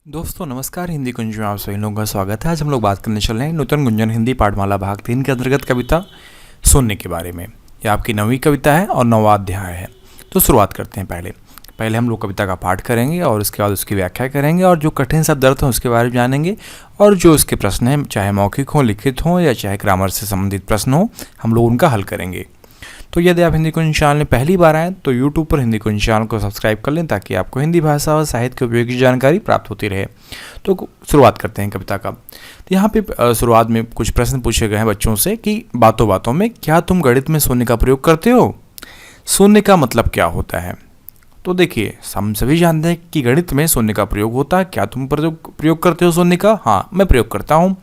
दोस्तों नमस्कार, हिंदी कुंज में आप सभी लोगों का स्वागत है। आज हम लोग बात करने चल रहे हैं नूतन गुंजन हिंदी पाठमाला भाग 3 के अंतर्गत कविता शून्य के बारे में। यह आपकी 9वीं कविता है और 9वां अध्याय है। तो शुरुआत करते हैं। पहले हम लोग कविता का पाठ करेंगे और उसके बाद उसकी व्याख्या करेंगे और जो कठिन शब्द अर्थ हैं उसके बारे में जानेंगे और जो उसके प्रश्न हैं, चाहे मौखिक हों, लिखित हों या चाहे ग्रामर से संबंधित प्रश्न हों, हम लोग उनका हल करेंगे। तो यदि आप हिंदी कुंज चैनल में पहली बार आएँ तो यूट्यूब पर हिंदी कुंज चैनल को सब्सक्राइब कर लें ताकि आपको हिंदी भाषा और साहित्य के उपयोगी जानकारी प्राप्त होती रहे। तो शुरुआत करते हैं कविता का। तो यहाँ पे शुरुआत में कुछ प्रश्न पूछे गए हैं बच्चों से कि बातों बातों में क्या तुम गणित में शून्य का प्रयोग करते हो? शून्य का मतलब क्या होता है? तो देखिए, हम सभी जानते हैं कि गणित में शून्य का प्रयोग होता है। क्या तुम प्रयोग करते हो शून्य का? हाँ, मैं प्रयोग करता हूँ।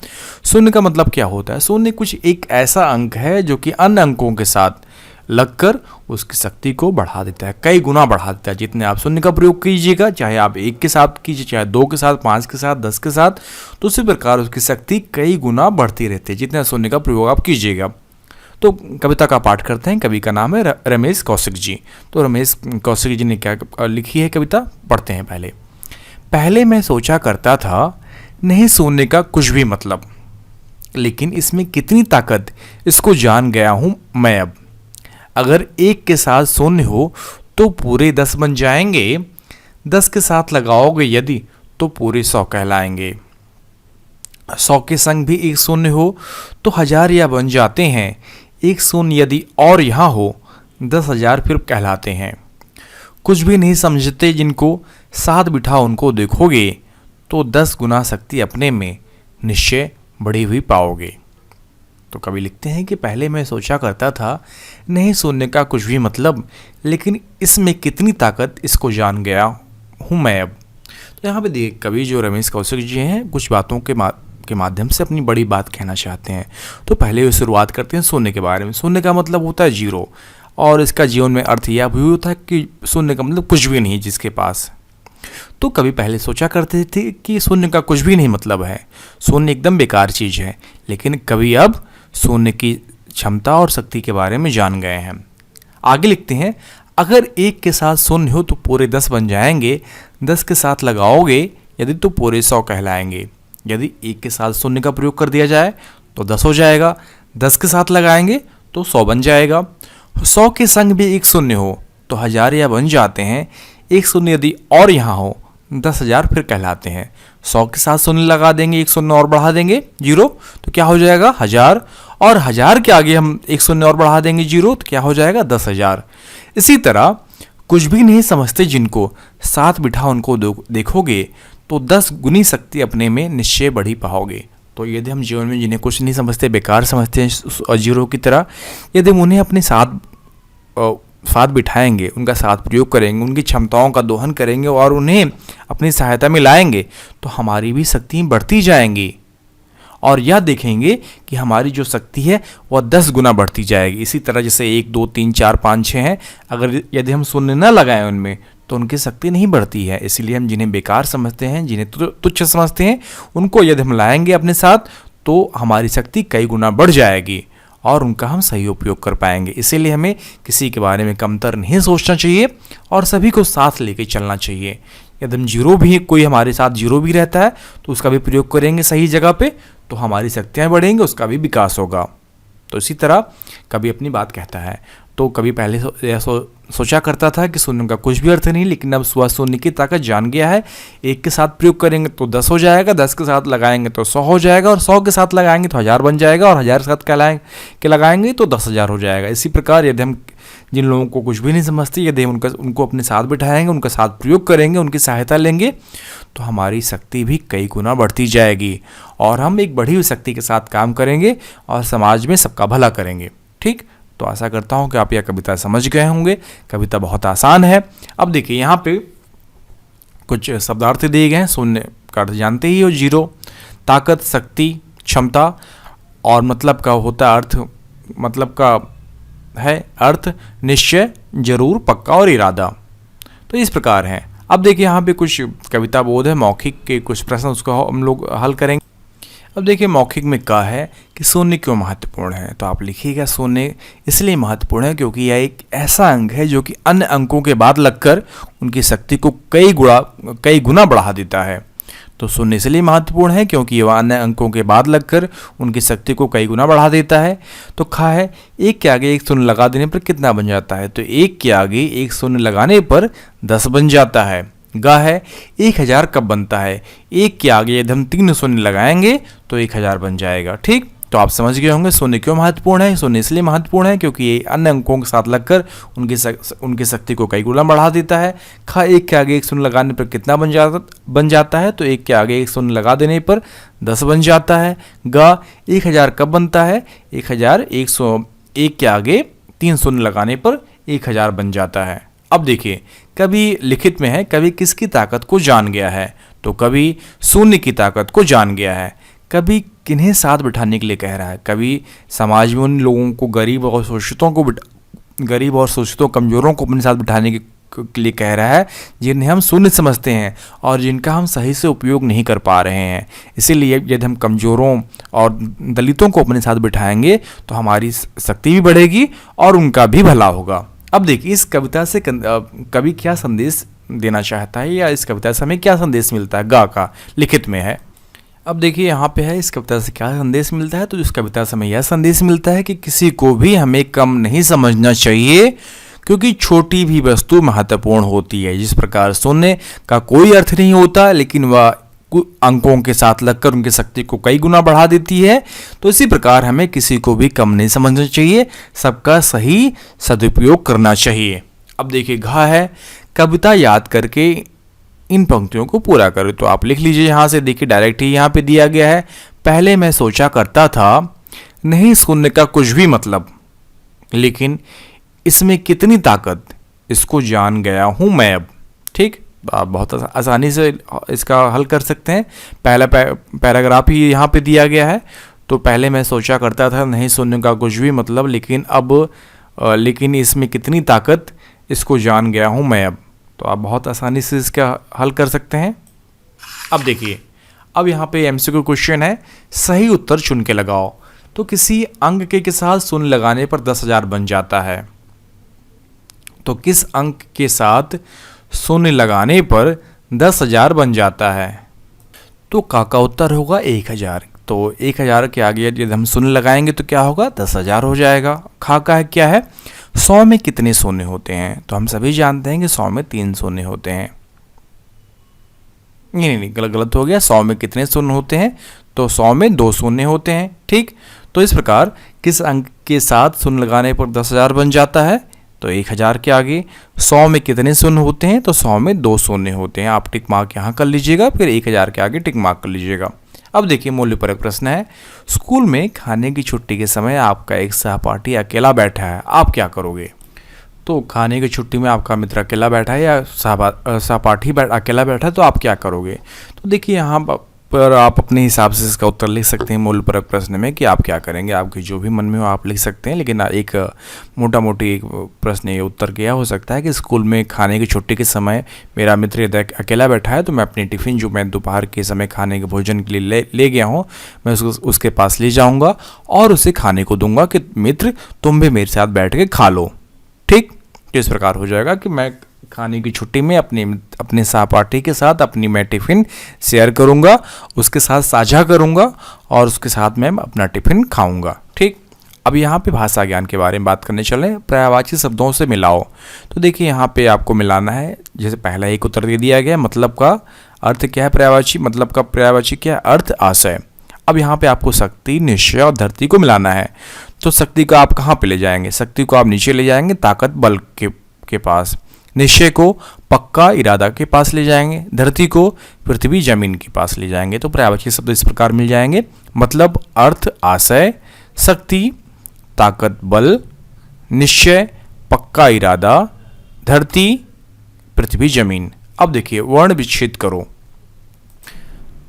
शून्य का मतलब क्या होता है? शून्य कुछ एक ऐसा अंक है जो कि अन्य अंकों के साथ लगकर उसकी शक्ति को बढ़ा देता है, कई गुना बढ़ा देता है। जितने आप शून्य का प्रयोग कीजिएगा, चाहे आप 1 के साथ कीजिए, चाहे 2 के साथ, 5 के साथ, 10 के साथ, तो उसी प्रकार उसकी शक्ति कई गुना बढ़ती रहती है जितने शून्य का प्रयोग आप कीजिएगा। तो कविता का पाठ करते हैं। कवि का नाम है रमेश कौशिक जी। तो रमेश कौशिक जी ने क्या लिखी है कविता, पढ़ते हैं। पहले मैं सोचा करता था नहीं शून्य का कुछ भी मतलब, लेकिन इसमें कितनी ताकत इसको जान गया हूँ मैं अब। अगर 1 के साथ शून्य हो तो पूरे 10 बन जाएंगे, 10 के साथ लगाओगे यदि तो पूरे 100 कहलाएंगे। 100 के संग भी एक शून्य हो तो 1000 या बन जाते हैं। एक शून्य यदि और यहाँ हो 10,000 फिर कहलाते हैं। कुछ भी नहीं समझते जिनको साथ बिठा उनको देखोगे तो 10 गुना शक्ति अपने में निश्चय बढ़ी हुई पाओगे। तो कवि लिखते हैं कि पहले मैं सोचा करता था नहीं शून्य का कुछ भी मतलब, लेकिन इसमें कितनी ताकत इसको जान गया हूँ मैं अब। तो यहाँ पे देखिए, कवि जो रमेश कौशिक जी हैं कुछ बातों के माध्यम से अपनी बड़ी बात कहना चाहते हैं। तो पहले शुरुआत करते हैं शून्य के बारे में। शून्य का मतलब होता है जीरो, और इसका जीवन में अर्थ यह भी होता है कि शून्य का मतलब कुछ भी नहीं जिसके पास। तो कभी पहले सोचा करते थे कि शून्य का कुछ भी नहीं मतलब है, शून्य एकदम बेकार चीज़ है, लेकिन कभी अब शून्य की क्षमता और शक्ति के बारे में जान गए हैं। आगे लिखते हैं, अगर 1 के साथ शून्य हो तो पूरे 10 बन जाएंगे, 10 के साथ लगाओगे यदि तो पूरे 100 कहलाएंगे। यदि 1 के साथ शून्य का प्रयोग कर दिया जाए तो 10 हो जाएगा, 10 के साथ लगाएंगे तो 100 बन जाएगा। 100 के संग भी एक शून्य हो तो 1000 या बन जाते हैं। एक शून्य यदि और यहाँ हो 10,000 फिर कहलाते हैं। 100 के साथ शून्य लगा देंगे, एक शून्य और बढ़ा देंगे जीरो, तो क्या हो जाएगा 1000, और 1000 के आगे हम एक शून्य और बढ़ा देंगे जीरो, तो क्या हो जाएगा 10,000। इसी तरह कुछ भी नहीं समझते जिनको साथ बिठा उनको देखोगे तो 10 गुनी शक्ति अपने में निश्चय बढ़ी पाओगे। तो यदि हम जीवन में जिन्हें कुछ नहीं समझते, बेकार समझते हैं जीरो की तरह, यदि हम उन्हें अपने साथ बिठाएंगे, उनका साथ प्रयोग करेंगे, उनकी क्षमताओं का दोहन करेंगे और उन्हें अपनी सहायता में लाएंगे तो हमारी भी शक्ति बढ़ती जाएंगी, और यह देखेंगे कि हमारी जो शक्ति है वह 10 गुना बढ़ती जाएगी। इसी तरह जैसे 1, 2, 3, 4, 5, 6 हैं, अगर यदि हम शून्य न लगाएं उनमें तो उनकी शक्ति नहीं बढ़ती है। इसलिए हम जिन्हें बेकार समझते हैं, जिन्हें तुच्छ समझते हैं, उनको यदि हम लाएंगे अपने साथ तो हमारी शक्ति कई गुना बढ़ जाएगी और उनका हम सही उपयोग कर पाएंगे। इसीलिए हमें किसी के बारे में कमतर नहीं सोचना चाहिए और सभी को साथ लेके चलना चाहिए। यदि हम जीरो भी, कोई हमारे साथ जीरो भी रहता है तो उसका भी प्रयोग करेंगे सही जगह पे तो हमारी शक्तियाँ बढ़ेंगी, उसका भी विकास होगा। तो इसी तरह कभी अपनी बात कहता है। तो कभी पहले सोचा करता था कि शून्य का कुछ भी अर्थ नहीं, लेकिन अब शून्य की ताकत जान गया है। 1 के साथ प्रयोग करेंगे तो 10 हो जाएगा, 10 के साथ लगाएंगे तो 100 हो जाएगा, और 100 के साथ लगाएंगे तो 1000 बन जाएगा, और 1000 के साथ लगाएंगे तो 10,000 हो जाएगा। इसी प्रकार यदि हम जिन लोगों को कुछ भी नहीं समझते, यदि हम उनको अपने साथ बिठाएंगे, उनका साथ प्रयोग करेंगे, उनकी सहायता लेंगे तो हमारी शक्ति भी कई गुना बढ़ती जाएगी और हम एक बढ़ी हुई शक्ति के साथ काम करेंगे और समाज में सबका भला करेंगे। ठीक, तो आशा करता हूँ कि आप यह कविता समझ गए होंगे। कविता बहुत आसान है। अब देखिए, यहाँ पे कुछ शब्दार्थ दिए गए हैं। शून्य का अर्थ जानते ही हो, जीरो, ताकत, शक्ति, क्षमता, और मतलब का होता अर्थ, मतलब का है अर्थ निश्चय, जरूर, पक्का और इरादा। तो इस प्रकार है। अब देखिए, यहाँ पे कुछ कविता बोध है, मौखिक के कुछ प्रश्न, उसको हम लोग हल करेंगे। अब देखिए, मौखिक में कहा है कि शून्य क्यों महत्वपूर्ण है। तो आप लिखिएगा, शून्य इसलिए महत्वपूर्ण है क्योंकि यह एक ऐसा अंक है जो कि अन्य अंकों के बाद लगकर उनकी शक्ति को कई गुना बढ़ा देता है। तो शून्य इसलिए महत्वपूर्ण है क्योंकि यह अन्य अंकों के बाद लगकर उनकी शक्ति को कई गुना बढ़ा देता है। तो खा है, एक के आगे एक शून्य लगा देने पर कितना बन जाता है? तो एक के आगे एक शून्य लगाने पर 10 बन जाता है। गा है, 1000 कब बनता है? एक के आगे यदि हम 3 शून्य लगाएंगे तो 1000 बन जाएगा। ठीक, तो आप समझ गए होंगे शून्य क्यों महत्वपूर्ण है। शून्य इसलिए महत्वपूर्ण है क्योंकि ये अन्य अंकों के साथ लगकर उनकी शक्ति को कई गुना बढ़ा देता है। खा, एक के आगे एक शून्य लगाने पर कितना बन जाता है? तो एक के आगे एक शून्य लगा देने पर 10 बन जाता है। गा, 1000 कब बनता है? 1 के आगे 3 शून्य लगाने पर 1000 बन जाता है। अब देखिए, कभी लिखित में है कभी किसकी ताकत को जान गया है, तो कभी शून्य की ताकत को जान गया है। कभी किन्हें साथ बिठाने के लिए कह रहा है? कभी समाज में उन लोगों को गरीब और शोषितों कमजोरों को अपने साथ बिठाने के लिए कह रहा है जिन्हें हम शून्य समझते हैं और जिनका हम सही से उपयोग नहीं कर पा रहे हैं। इसीलिए यदि हम कमजोरों और दलितों को अपने साथ बिठाएंगे तो हमारी शक्ति भी बढ़ेगी और उनका भी भला होगा। अब देखिए, इस कविता से कवि क्या संदेश देना चाहता है या इस कविता से हमें क्या संदेश मिलता है? गा का लिखित में है। अब देखिए यहाँ पे है, इस कविता से क्या संदेश मिलता है? तो इस कविता से हमें यह संदेश मिलता है कि किसी को भी हमें कम नहीं समझना चाहिए क्योंकि छोटी भी वस्तु महत्वपूर्ण होती है। जिस प्रकार शून्य का कोई अर्थ नहीं होता लेकिन वह अंकों के साथ लगकर उनकी शक्ति को कई गुना बढ़ा देती है, तो इसी प्रकार हमें किसी को भी कम नहीं समझना चाहिए, सबका सही सदुपयोग करना चाहिए। अब देखिए, घा है, कविता याद करके इन पंक्तियों को पूरा करो। तो आप लिख लीजिए यहाँ से, देखिए डायरेक्ट ही यहाँ पे दिया गया है। पहले मैं सोचा करता था नहीं शून्य का कुछ भी मतलब, लेकिन इसमें कितनी ताकत इसको जान गया हूँ मैं अब। ठीक, आप बहुत आसानी से इसका हल कर सकते हैं। पहला पैराग्राफ ही यहाँ पे दिया गया है। तो पहले मैं सोचा करता था नहीं शून्य का कुछ भी मतलब, लेकिन इसमें कितनी ताकत इसको जान गया हूँ मैं अब। तो आप बहुत आसानी से इसका हल कर सकते हैं। अब देखिए, अब यहाँ पे एमसीक्यू क्वेश्चन है, सही उत्तर चुन के लगाओ। तो किसी अंक के साथ शून्य लगाने पर 10,000 बन जाता है। तो किस अंक के साथ शून्य लगाने पर 10,000 बन जाता है? तो का उत्तर होगा 1000। तो 1000 के आगे यदि हम शून्य लगाएंगे तो क्या होगा? 10,000 हो जाएगा। खा का है क्या है? 100 में कितने शून्य होते हैं? तो हम सभी जानते हैं कि 100 में 3 शून्य होते हैं। नहीं, गलत हो गया। 100 में कितने शून्य होते हैं? तो 100 में 2 शून्य होते हैं। ठीक, तो इस प्रकार किस अंक के साथ शून्य लगाने पर 10,000 बन जाता है? तो 1000 के आगे 100 में कितने शून्य होते हैं? तो 100 में 2 शून्य होते हैं। आप टिक मार्क यहाँ कर लीजिएगा, फिर 1000 के आगे टिक मार्क कर लीजिएगा। अब देखिए, मूल्यपरक प्रश्न है, स्कूल में खाने की छुट्टी के समय आपका एक सहपाठी अकेला बैठा है, आप क्या करोगे? तो खाने की छुट्टी में आपका मित्र अकेला बैठा है या सहपाठी अकेला बैठा है, तो आप क्या करोगे? तो देखिए, यहाँ पर आप अपने हिसाब से इसका उत्तर लिख सकते हैं मूल्यपरक प्रश्न में कि आप क्या करेंगे। आपके जो भी मन में हो आप लिख सकते हैं, लेकिन एक मोटा-मोटी एक प्रश्न ये उत्तर क्या हो सकता है कि स्कूल में खाने की छुट्टी के समय मेरा मित्र यदि अकेला बैठा है तो मैं अपनी टिफ़िन जो मैं दोपहर के समय खाने के भोजन के लिए ले गया हूँ, मैं उसके पास ले जाऊँगा और उसे खाने को दूंगा कि मित्र तुम भी मेरे साथ बैठ के खा लो। ठीक, तो इस प्रकार हो जाएगा कि मैं खाने की छुट्टी में अपने सहपाठी के साथ अपनी मैं टिफ़िन शेयर करूंगा, उसके साथ साझा करूंगा और उसके साथ मैं अपना टिफ़िन खाऊंगा। ठीक, अब यहाँ पे भाषा ज्ञान के बारे में बात करने चलें। पर्यायवाची शब्दों से मिलाओ। तो देखिए, यहाँ पे आपको मिलाना है। जैसे पहला एक उत्तर दे दिया गया, मतलब का अर्थ क्या है? पर्यायवाची मतलब का पर्यायवाची क्या है? अर्थ, आशय। अब यहाँ पे आपको शक्ति, निश्चय और धरती को मिलाना है। तो शक्ति को आप कहाँ पे ले जाएंगे? शक्ति को आप नीचे ले जाएंगे, ताकत, बल के पास। निश्चय को पक्का, इरादा के पास ले जाएंगे। धरती को पृथ्वी, जमीन के पास ले जाएंगे। तो पर्यायवाची शब्द इस प्रकार मिल जाएंगे, मतलब, अर्थ, आशय, शक्ति, ताकत, बल, निश्चय, पक्का इरादा, धरती, पृथ्वी, जमीन। अब देखिए, वर्ण विच्छेद करो।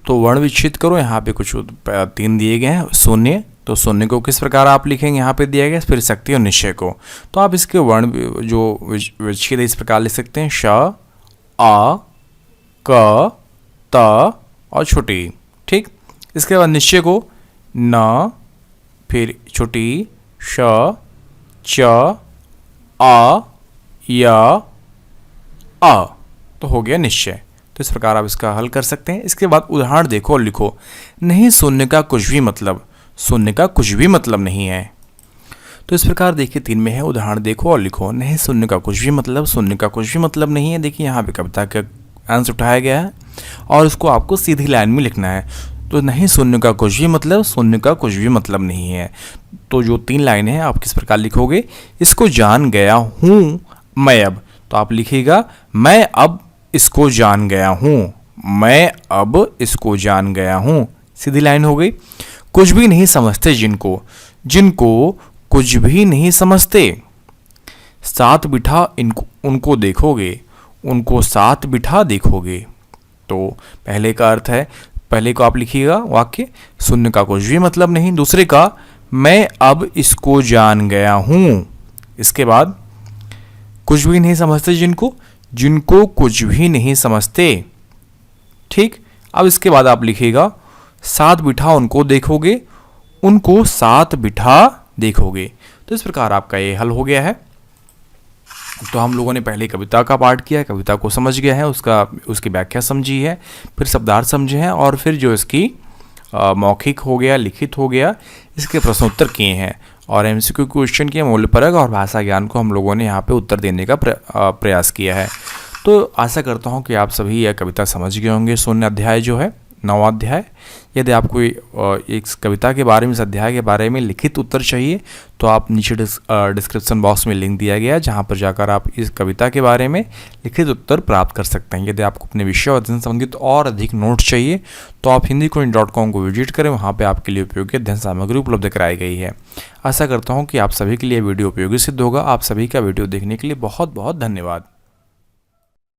तो वर्ण विच्छेद करो, यहाँ पे कुछ 3 दिए गए हैं। शून्य, तो शून्य को किस प्रकार आप लिखेंगे? यहाँ पे दिया गया, फिर शक्ति और निश्चय को। तो आप इसके वर्ण जो विच्छेद इस प्रकार लिख सकते हैं, श, आ, क, त और छोटी। ठीक, इसके बाद निश्चय को न, फिर छोटी, श, च, आ, या, आ, तो हो गया निश्चय। तो इस प्रकार आप इसका हल कर सकते हैं। इसके बाद उदाहरण देखो और लिखो। नहीं शून्य का कुछ भी मतलब, शून्य का कुछ भी मतलब नहीं है। तो इस प्रकार देखिए 3 में है, उदाहरण देखो और लिखो। नहीं शून्य का कुछ भी मतलब, शून्य का कुछ भी मतलब नहीं है। देखिए यहाँ पे कविता का आंसर उठाया गया है और उसको आपको सीधी लाइन में लिखना है। तो नहीं शून्य का कुछ भी मतलब, शून्य का कुछ भी मतलब नहीं है। तो जो 3 लाइन है आप किस प्रकार लिखोगे? इसको जान गया हूँ मैं अब, तो आप लिखिएगा मैं अब इसको जान गया हूँ, मैं अब इसको जान गया हूँ। सीधी लाइन हो गई। कुछ भी नहीं समझते जिनको, जिनको कुछ भी नहीं समझते, साथ बिठा इनको उनको देखोगे, उनको साथ बिठा देखोगे। तो पहले का अर्थ है, पहले को आप लिखिएगा वाक्य, शून्य का कुछ भी मतलब नहीं। दूसरे का मैं अब इसको जान गया हूँ। इसके बाद कुछ भी नहीं समझते जिनको, जिनको कुछ भी नहीं समझते। ठीक, अब इसके बाद आप लिखिएगा साथ बिठा उनको देखोगे, उनको साथ बिठा देखोगे। तो इस प्रकार आपका ये हल हो गया है। तो हम लोगों ने पहले कविता का पाठ किया है, कविता को समझ गया है, उसकी व्याख्या समझी है, फिर शब्दार्थ समझे हैं और फिर जो इसकी मौखिक हो गया, लिखित हो गया, इसके प्रश्नोत्तर किए हैं और एमसीक्यू क्वेश्चन के मूल्यपरक और भाषा ज्ञान को हम लोगों ने यहाँ पे उत्तर देने का प्रयास किया है। तो आशा करता हूँ कि आप सभी यह कविता समझ गए होंगे। शून्य अध्याय जो है 9वां अध्याय। यदि आपको इस कविता के बारे में, इस अध्याय के बारे में लिखित उत्तर चाहिए तो आप नीचे डिस्क्रिप्शन बॉक्स में लिंक दिया गया है, जहां पर जाकर आप इस कविता के बारे में लिखित उत्तर प्राप्त कर सकते हैं। यदि आपको अपने विषय अध्ययन संबंधित और अधिक नोट्स चाहिए तो आप hindicoin.com को विजिट करें, वहाँ पर आपके लिए उपयोगी अध्ययन सामग्री उपलब्ध कराई गई है। आशा करता हूँ कि आप सभी के लिए वीडियो उपयोगी सिद्ध होगा। आप सभी का वीडियो देखने के लिए बहुत बहुत धन्यवाद।